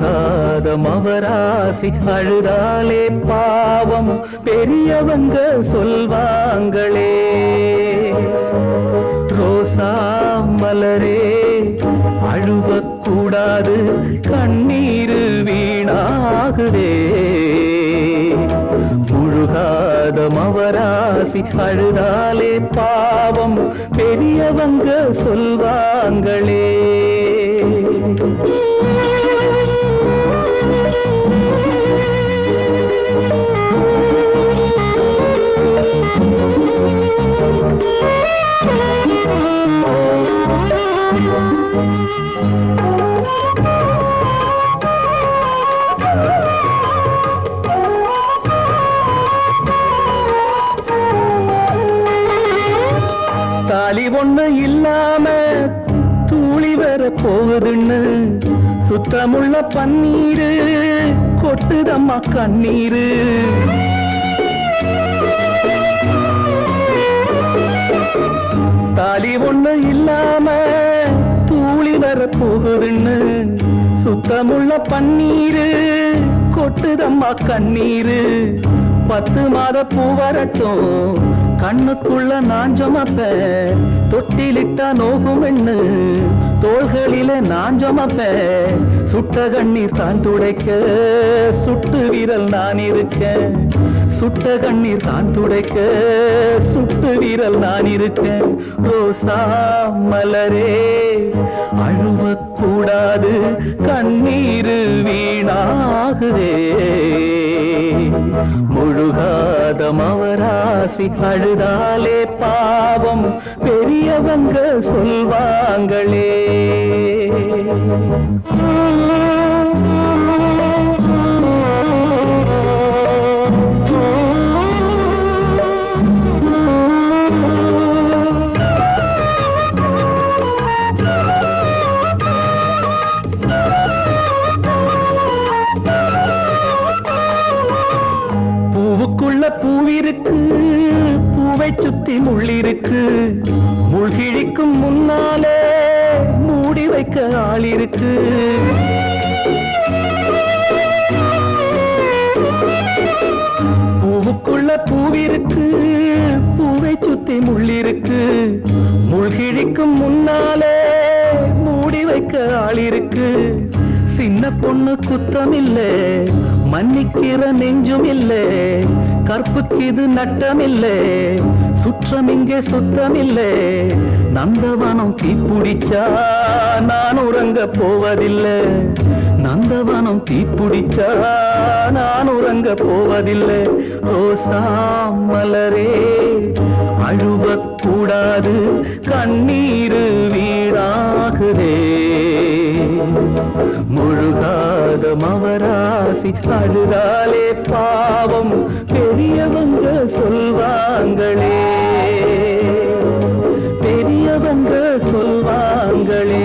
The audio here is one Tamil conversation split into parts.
முழுகாத மவராசி அழுதாலே பாவம் பெரியவங்க சொல்வாங்களே. ரோசா மலரே அழுவக்கூடாது, கண்ணீரு வீணாகுதே. முழுகாத மவராசி அழுதாலே பாவம் பெரியவங்க சொல்வாங்களே. தாலி ஒண்ணு இல்லாம தூளி வர போகுதுன்னு சுத்தமுள்ள பன்னீரு கொட்டுதம்மா கண்ணீரு. தாலி ஒண்ணு இல்லாம தூளி வர போகுதுன்னு சுத்தமுள்ள பன்னீரு கொட்டுதம்மா கண்ணீரு. 10 மாத பூ வரட்டும் கண்ணுக்குள்ள நான் சுமப்பேன், தொட்டிலிட்டா நோகும் எண்ணு தோள்களில நான் சுமப்பேன். சுட்ட கண்ணீர் தான் துடைக்க சுட்டு விரல் நான் இருக்கேன், சுட்ட கண்ணீர் தான் துடைக்க சுட்டு விரல் நான் இருக்கேன். ரோசா மலரே அழுவக்கூடாது, கண்ணீரு வீணாகுதே. முழுகாத மவராசி அழுதாலே பாவம் பெரியவங்க சொல்வாங்களே. பூவிருக்கு பூவை சுத்தி முள்ளிருக்கு, முள்கிழிக்கும் முன்னாலே மூடி வைக்க ஆளிருக்கு. பூவுக்குள்ள பூவிருக்கு பூவை சுத்தி முள்ளிருக்கு, முள்கிழிக்கும் முன்னாலே மூடி வைக்க ஆளிருக்கு. சின்ன பொண்ணு குத்தமில்லை, மன்னிக்கிற நெஞ்சும் இல்லை, கற்புக்கு இது நட்டமில்லை, சுற்றம் இங்கே சுத்தமில்லை. நந்தவனம் தீப்பிடிச்சா நான் உறங்க போவதில்லை, நந்தவனம் தீப்பிடிச்சா நான் உறங்க போவதில்லை. ரோசா மலரே அழுவக்கூடாது, கண்ணீரு வீணாகுதே. முழுகாத மவராசி அழுதாலே பாவம் பெரியவங்க சொல்வாங்களே, பெரியவங்க சொல்வாங்களே.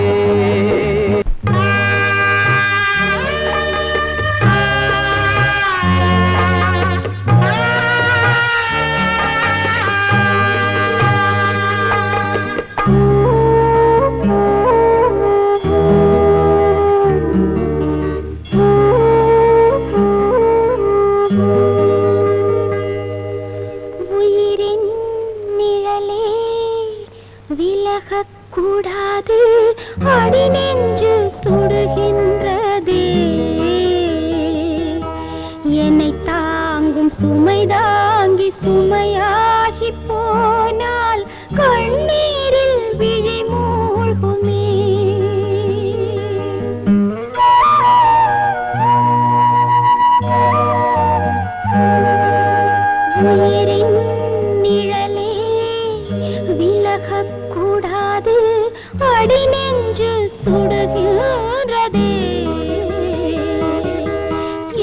கூடாது அடி நெஞ்சு சுடுகின்றதே, என்னை தாங்கும் சுமை தாங்கி சுமையாகி போனால் கண்ணீரில் விழி மூழ்குமே. உயிரின் நிழலே விலகக்கூடாது அடி நெஞ்சு சுடுகின்றதே,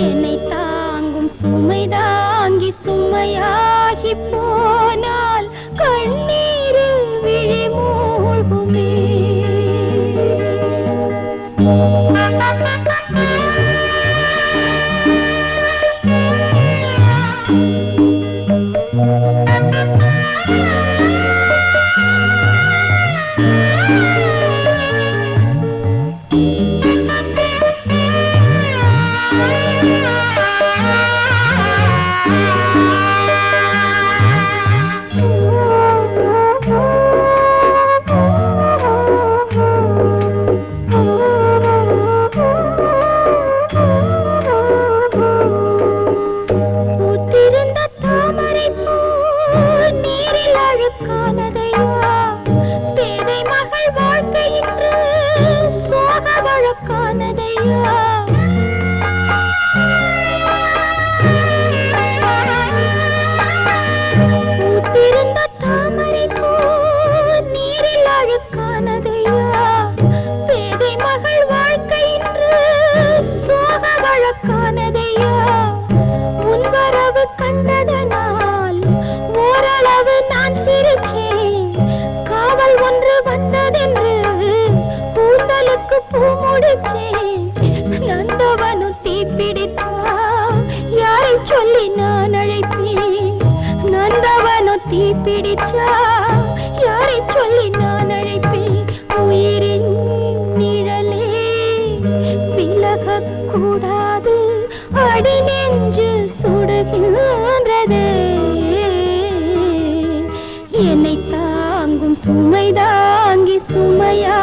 என்னை தாங்கும் சுமை தாங்கி சுமையாகி போனால் கண்ணீரில் விழி மூழ்குமே. கூடாது அடி நெஞ்சு சுடுகின்றதே என்னை தாங்கும் சுமை தாங்கி சுமையா